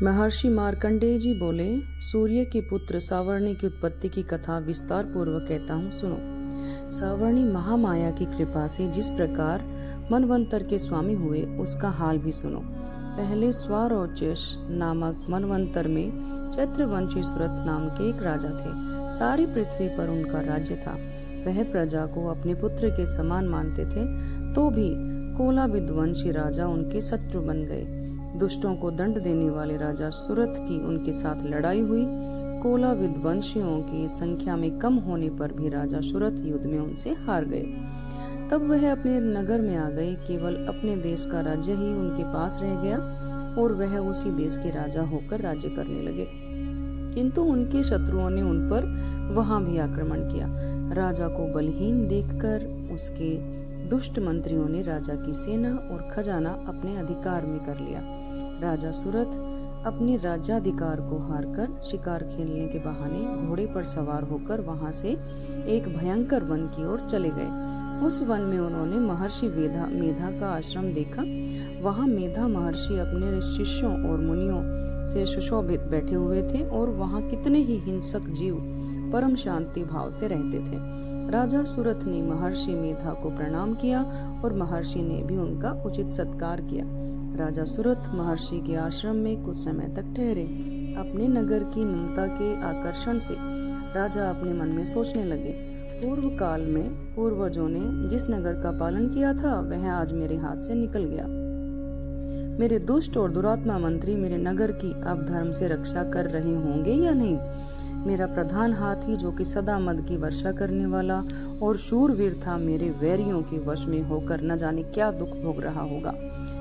महर्षि मार्कंडेय जी बोले, सूर्य के पुत्र सावर्णी की उत्पत्ति की कथा विस्तार पूर्वक कहता हूँ, सुनो। सावर्णी महामाया की कृपा से जिस प्रकार मनवंतर के स्वामी हुए उसका हाल भी सुनो। पहले स्वारोचस नामक मनवंतर में चैत्रवंशी सुरत नाम के एक राजा थे। सारी पृथ्वी पर उनका राज्य था। वह प्रजा को अपने पुत्र के समान मानते थे, तो भी कोला विद्वंशी राजा उनके शत्रु बन गए। दुष्टों को दंड देने वाले राजा सुरत की उनके साथ लड़ाई हुई। कोला विद्वंशियों की संख्या में कम होने पर भी राजा सुरत युद्ध में उनसे हार गए। तब वह अपने नगर में आ गए। केवल अपने देश का राज्य ही उनके पास रह गया और वह उसी देश के राजा होकर राज्य करने लगे। किंतु उनके शत्रुओं ने उन पर वहां भी आक्रमण किया। राजा को बलहीन देखकर उसके दुष्ट मंत्रियों ने राजा की सेना और खजाना अपने अधिकार में कर लिया। राजा सुरत अपने राज्याधिकार को हारकर शिकार खेलने के बहाने घोड़े पर सवार होकर वहां से एक भयंकर वन की ओर चले गए। उस वन में उन्होंने महर्षि मेधा का आश्रम देखा। वहां मेधा महर्षि अपने शिष्यों और मुनियों से सुशोभित बैठे हुए थे और वहां कितने ही हिंसक जीव परम शांति भाव से रहते थे। राजा सुरथ ने महर्षि मेधा को प्रणाम किया और महर्षि ने भी उनका उचित सत्कार किया। राजा सुरथ महर्षि के आश्रम में कुछ समय तक ठहरे। अपने नगर की ममता के आकर्षण से राजा अपने मन में सोचने लगे, पूर्व काल में पूर्वजों ने जिस नगर का पालन किया था वह आज मेरे हाथ से निकल गया। मेरे दुष्ट और दुरात्मा मंत्री मेरे नगर की अब धर्म से रक्षा कर रहे होंगे या नहीं। मेरा प्रधान हाथी जो कि सदा मद की वर्षा करने वाला और शूरवीर था, मेरे वैरियों के वश में होकर न जाने क्या दुख भोग रहा होगा।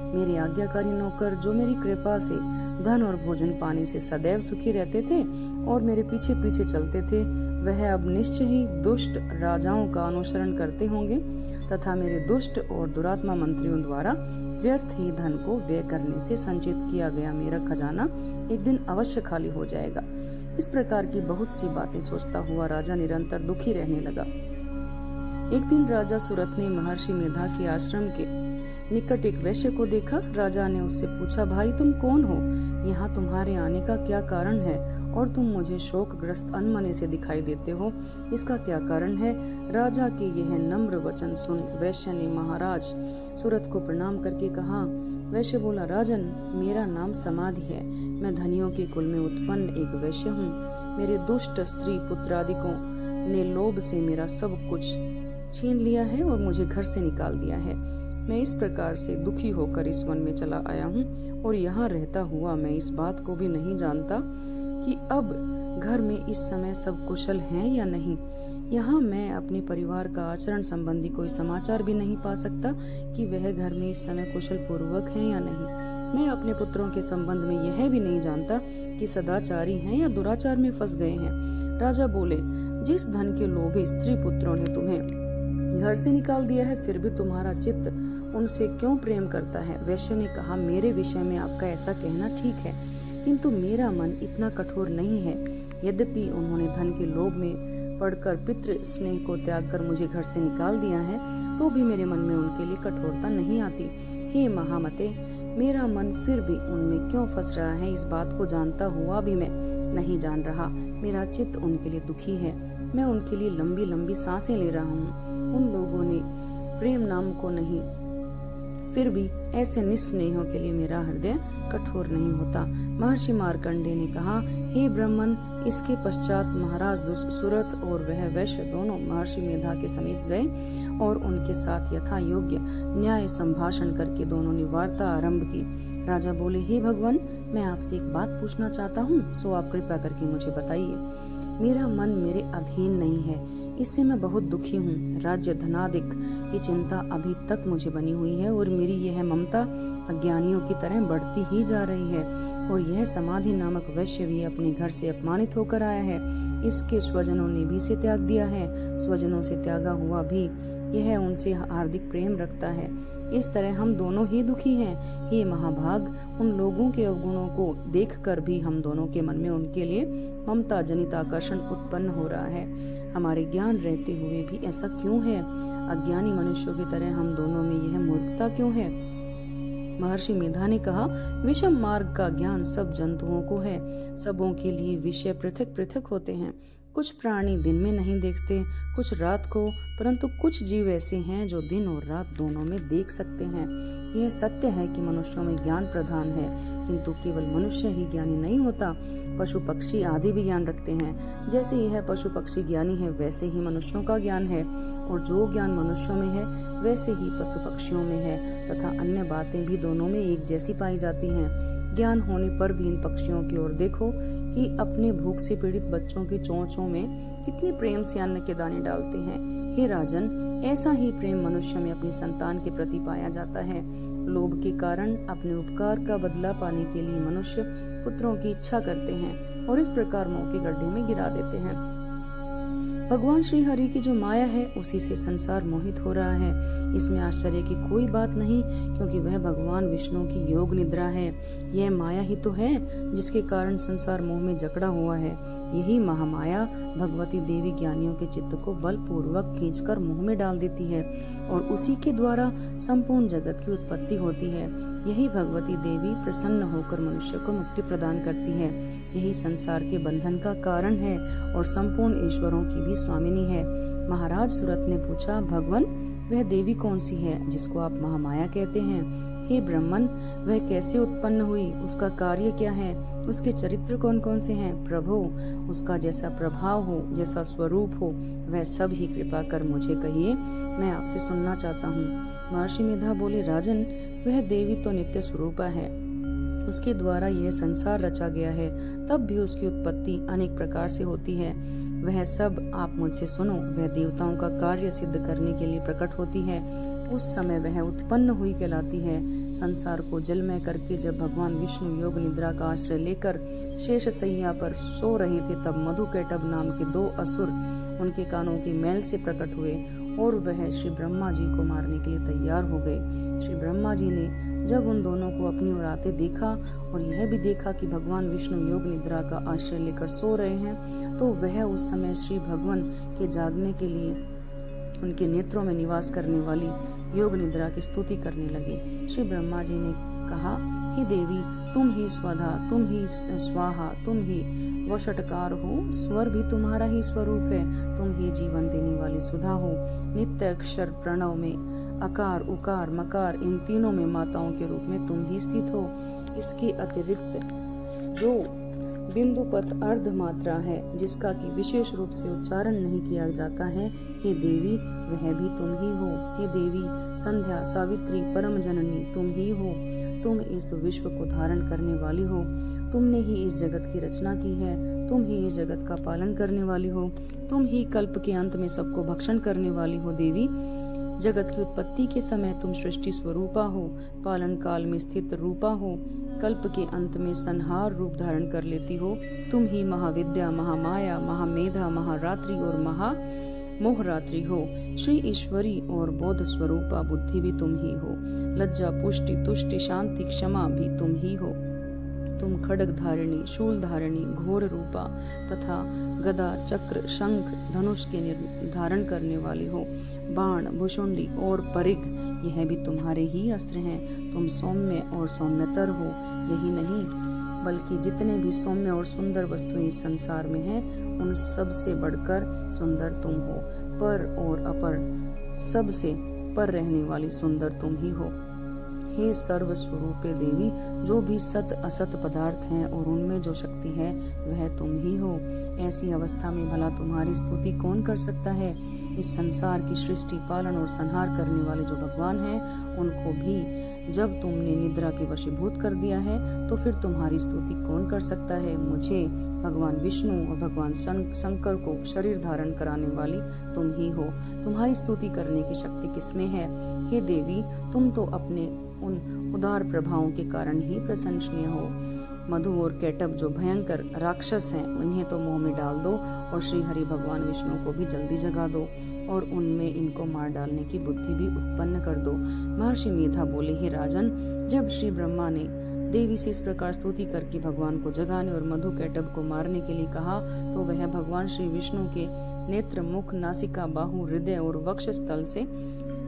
मेरे आज्ञाकारी नौकर जो मेरी कृपा से धन और भोजन पाने से सदैव सुखी रहते थे और मेरे पीछे पीछे चलते थे, वह अब निश्चय ही दुष्ट राजाओं का अनुसरण करते होंगे तथा मेरे दुष्ट और दुरात्मा मंत्रियों द्वारा व्यर्थ ही धन को व्यय करने से संचित किया गया मेरा खजाना एक दिन अवश्य खाली हो जाएगा। इस प्रकार की बहुत सी बातें सोचता हुआ राजा निरंतर दुखी रहने लगा। एक दिन राजा सुरथ ने महर्षि मेधा के आश्रम के निकट एक वैश्य को देखा। राजा ने उससे पूछा, भाई तुम कौन हो? यहाँ तुम्हारे आने का क्या कारण है और तुम मुझे शोकग्रस्त अनमने से दिखाई देते हो, इसका क्या कारण है? राजा के यह नम्र वचन सुन वैश्य ने महाराज सुरथ को प्रणाम करके कहा। वैश्य बोला, राजन, मेरा नाम समाधि है। मैं धनियों के कुल में उत्पन्न एक वैश्य हूँ। मेरे दुष्ट स्त्री पुत्रादिकों ने लोभ से मेरा सब कुछ छीन लिया है और मुझे घर से निकाल दिया है। मैं इस प्रकार से दुखी होकर इस वन में चला आया हूँ और यहाँ रहता हुआ मैं इस बात को भी नहीं जानता कि अब घर में इस समय सब कुशल हैं या नहीं। यहाँ मैं अपने परिवार का आचरण संबंधी कोई समाचार भी नहीं पा सकता कि वह घर में इस समय कुशल पूर्वक हैं या नहीं। मैं अपने पुत्रों के संबंध में यह भी नहीं जानता कि सदाचारी हैं या दुराचार में फंस गए हैं। राजा बोले, जिस धन के लोभी स्त्री पुत्रों ने तुम्हें घर से निकाल दिया है, फिर भी तुम्हारा चित्त उनसे क्यों प्रेम करता है? वैश्य ने कहा, मेरे विषय में आपका ऐसा कहना ठीक है, किंतु मेरा मन इतना कठोर नहीं है। यद्यपि उन्होंने धन के लोभ में पड़कर पितृ स्नेह को त्याग कर मुझे घर से निकाल दिया है, तो भी मेरे मन में उनके लिए कठोरता नहीं आती। हे महामते, मेरा मन फिर भी उनमें क्यों फंस रहा है, इस बात को जानता हुआ भी मैं नहीं जान रहा। मेरा चित्त उनके लिए दुखी है। मैं उनके लिए लंबी लंबी सांसें ले रहा हूँ। उन लोगों ने प्रेम नाम को नहीं, फिर भी ऐसे निस्नेहों के लिए मेरा हृदय कठोर नहीं होता। महर्षि मार्कंडेय ने कहा, हे ब्राह्मण, इसके पश्चात महाराज सुरथ और वह वैश्य दोनों महर्षि मेधा के समीप गए और उनके साथ यथा योग्य न्याय संभाषण करके दोनों ने वार्ता आरंभ की। राजा बोले, हे भगवान, मैं आपसे एक बात पूछना चाहता हूँ, सो आप कृपा करके मुझे बताइए। मेरा मन मेरे अधीन नहीं है, इससे मैं बहुत दुखी हूँ। राज्य धनादिक की चिंता अभी तक मुझे बनी हुई है और मेरी यह ममता अज्ञानियों की तरह बढ़ती ही जा रही है। और यह समाधि नामक वैश्य भी अपने घर से अपमानित होकर आया है। इसके स्वजनों ने भी इसे त्याग दिया है। स्वजनों से त्यागा हुआ भी यह उनसे हार्दिक प्रेम रखता है। इस तरह हम दोनों ही दुखी हैं। हे महाभाग, उन लोगों के अवगुणों को देखकर भी हम दोनों के मन में उनके लिए ममता जनित आकर्षण उत्पन्न हो रहा है। हमारे ज्ञान रहते हुए भी ऐसा क्यों है? अज्ञानी मनुष्यों की तरह हम दोनों में यह मूर्खता क्यों है? महर्षि मेधा ने कहा, विषम मार्ग का ज्ञान सब जंतुओं को है। सबों के लिए विषय पृथक पृथक होते हैं। कुछ प्राणी दिन में नहीं देखते, कुछ रात को, परंतु कुछ जीव ऐसे हैं जो दिन और रात दोनों में देख सकते हैं। यह सत्य है कि मनुष्यों में ज्ञान प्रधान है, किंतु केवल मनुष्य ही ज्ञानी नहीं होता। पशु पक्षी आदि भी ज्ञान रखते हैं। जैसे यह पशु पक्षी ज्ञानी है, वैसे ही मनुष्यों का ज्ञान है, और जो ज्ञान मनुष्यों में है वैसे ही पशु पक्षियों में है, तथा अन्य बातें भी दोनों में एक जैसी पाई जाती हैं। ज्ञान होने पर भी इन पक्षियों की ओर देखो कि अपने भूख से पीड़ित बच्चों की चोंचों में कितने प्रेम से अन्न के दाने डालते हैं। हे राजन, ऐसा ही प्रेम मनुष्य में अपनी संतान के प्रति पाया जाता है। लोभ के कारण अपने उपकार का बदला पाने के लिए मनुष्य पुत्रों की इच्छा करते हैं और इस प्रकार मोह के गड्ढे में गिरा देते हैं। भगवान श्री हरि की जो माया है, उसी से संसार मोहित हो रहा है। इसमें आश्चर्य की कोई बात नहीं, क्योंकि वह भगवान विष्णु की योग निद्रा है। यह माया ही तो है जिसके कारण संसार मोह में जकड़ा हुआ है। यही महामाया भगवती देवी ज्ञानियों के चित्त को बलपूर्वक खींचकर मोह में डाल देती है, और उसी के द्वारा संपूर्ण जगत की उत्पत्ति होती है। यही भगवती देवी प्रसन्न होकर मनुष्य को मुक्ति प्रदान करती है। यही संसार के बंधन का कारण है और संपूर्ण ईश्वरों की भी स्वामिनी है। महाराज सुरत ने पूछा, भगवान, वह देवी कौन सी है जिसको आप महामाया कहते हैं? हे ब्राह्मण, वह कैसे उत्पन्न हुई? उसका कार्य क्या है? उसके चरित्र कौन कौन से हैं? प्रभु, उसका जैसा प्रभाव हो, जैसा स्वरूप हो, वह सब ही कृपा कर मुझे कहिए, मैं आपसे सुनना चाहता हूँ। महर्षि मेधा बोले, राजन, वह देवी तो नित्य स्वरूपा है। उसके द्वारा यह संसार रचा गया है, तब भी उसकी उत्पत्ति अनेक प्रकार से होती है। वह सब आप मुझसे सुनो। वह देवताओं का कार्य सिद्ध करने के लिए प्रकट होती है। उस समय वह उत्पन्न हुई कहलाती है। संसार को जलमय करके जब भगवान विष्णु योग निद्रा का आश्रय लेकर शेष सैया पर सो रहे थे, तब मधुकैटभ नाम के 2 असुर उनके कानों की मैल से प्रकट हुए और वह श्री ब्रह्मा जी को मारने के लिए तैयार हो गए। श्री ब्रह्मा जी ने जब उन दोनों को अपनी ओर आते देखा और यह भी देखा कि भगवान विष्णु योग निद्रा का आश्रय लेकर सो रहे हैं, तो वह उस समय श्री भगवान के जागने के लिए उनके नेत्रों में निवास करने वाली योग निद्रा की स्तुति करने लगे। श्री ब्रह्मा जी ने कहा, हे देवी, तुम ही स्वधा, तुम ही स्वाहा, तुम ही वषटकार हो, स्वर भी तुम्हारा ही स्वरूप है। तुम ही जीवन देने वाली सुधा हो। नित्य अक्षर प्रणव में अकार, उकार, मकार, इन तीनों में माताओं के रूप में तुम ही स्थित हो। इसके अतिरिक्त जो बिंदुपत अर्ध मात्रा है, जिसका कि विशेष रूप से उच्चारण नहीं किया जाता है, हे देवी, वह भी तुम ही हो। हे देवी, संध्या, सावित्री, परम जननी तुम ही हो। तुम इस विश्व को धारण करने वाली हो। तुमने ही इस जगत की रचना की है। तुम ही इस जगत का पालन करने वाली हो। तुम ही कल्प के अंत में सबको भक्षण करने वाली हो। देवी, जगत की उत्पत्ति के समय तुम सृष्टि स्वरूपा हो, पालन काल में स्थित रूपा हो, कल्प के अंत में संहार रूप धारण कर लेती हो। तुम ही महाविद्या, महामाया, महामेधा, महारात्रि और महामोहरात्रि हो। श्री ईश्वरी और बोध स्वरूपा बुद्धि भी तुम ही हो। लज्जा, पुष्टि, तुष्टि, शांति, क्षमा भी तुम ही हो। तुम खड्ग धारिणी, शूल धारिणी, घोर रूपा तथा गदा, चक्र, शंख, धनुष के धारण करने वाली हो। बाण, भुषुंडी और परिघ, यह भी तुम्हारे ही अस्त्र हैं। तुम सौम्य और सौम्यतर हो। यही नहीं, बल्कि जितने भी सौम्य और सुंदर वस्तुएं इस संसार में हैं, उन सब से बढ़कर सुंदर तुम हो। पर और अपर, सबसे पर रहने वाली सुंदर तुम ही हो। हे सर्व स्वरूपे देवी, जो भी सत असत पदार्थ हैं और उनमें जो शक्ति है, वह तुम ही हो। ऐसी अवस्था में भला तुम्हारी स्तुति कौन कर सकता है? इस संसार की सृष्टि, पालन और संहार करने वाले जो भगवान हैं, उनको भी जब तुमने निद्रा के वशीभूत कर दिया है, तो फिर तुम्हारी स्तुति कौन कर सकता है? मुझे, भगवान विष्णु और भगवान शंकर को शरीर धारण कराने वाली तुम ही हो। तुम्हारी स्तुति करने की शक्ति किसमें है? हे देवी, तुम तो अपने उन उदार प्रभावों के कारण ही प्रशंसनीय हो। मधु और कैटभ जो भयंकर राक्षस हैं, उन्हें तो मोह में डाल दो और श्री हरि भगवान विष्णु को भी जल्दी जगा दो और उनमें इनको मार डालने की बुद्धि भी उत्पन्न कर दो। महर्षि मेधा बोले, हे राजन, जब श्री ब्रह्मा ने देवी से इस प्रकार स्तुति करके भगवान को जगाने और मधु कैटभ को मारने के लिए कहा, तो वह भगवान श्री विष्णु के नेत्र, मुख, नासिका, बाहु, हृदय और वक्ष स्थल से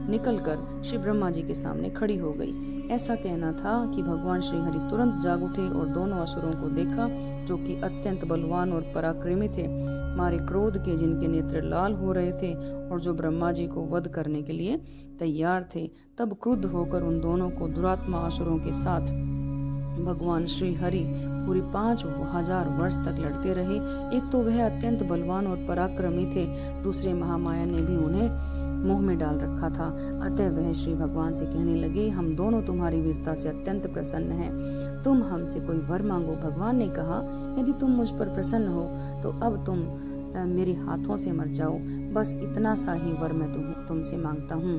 निकलकर श्री ब्रह्मा जी के सामने खड़ी हो गई। ऐसा कहना था कि भगवान श्री हरि तुरंत जाग उठे और दोनों असुरों को देखा, जो कि अत्यंत बलवान और पराक्रमी थे, मारे क्रोध के, जिनके नेत्र लाल हो रहे थे और जो ब्रह्मा जी को वध करने के लिए तैयार थे। तब क्रुद्ध होकर उन दोनों को दुरात्मा असुरों के साथ भगवान श्री हरि पूरी 5000 वर्ष तक लड़ते रहे। एक तो वह अत्यंत बलवान और पराक्रमी थे, दूसरे महामाया ने भी उन्हें मोह में डाल रखा था। अतः वह श्री भगवान से कहने लगे, हम दोनों तुम्हारी वीरता से अत्यंत प्रसन्न हैं। तुम हमसे कोई वर मांगो। भगवान ने कहा, यदि तुम मुझ पर प्रसन्न हो तो अब तुम मेरे हाथों से मर जाओ। बस इतना सा ही वर मैं तुमसे मांगता हूँ।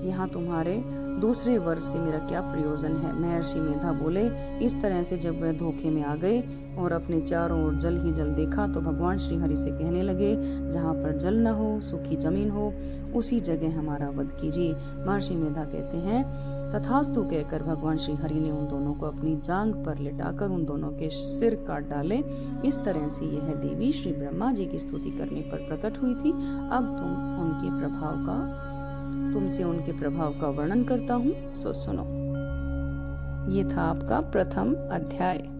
यहाँ तुम्हारे दूसरे वर से मेरा क्या प्रयोजन है। महर्षि मेधा बोले। इस तरह से जब वह धोखे में आ गए और अपने चारों ओर जल ही जल देखा, तो भगवान श्री हरि से कहने लगे, जहाँ पर जल न हो, सूखी जमीन हो, उसी जगह हमारा वध कीजिए। महर्षि मेधा कहते हैं, तथास्तु कहकर भगवान श्री हरि ने उन दोनों को अपनी जांघ पर लिटाकर उन दोनों के सिर काट डाले। इस तरह से यह देवी श्री ब्रह्मा जी की स्तुति करने पर प्रकट हुई थी। अब तुमसे उनके प्रभाव का वर्णन करता हूँ, सो सुनो। ये था आपका प्रथम अध्याय।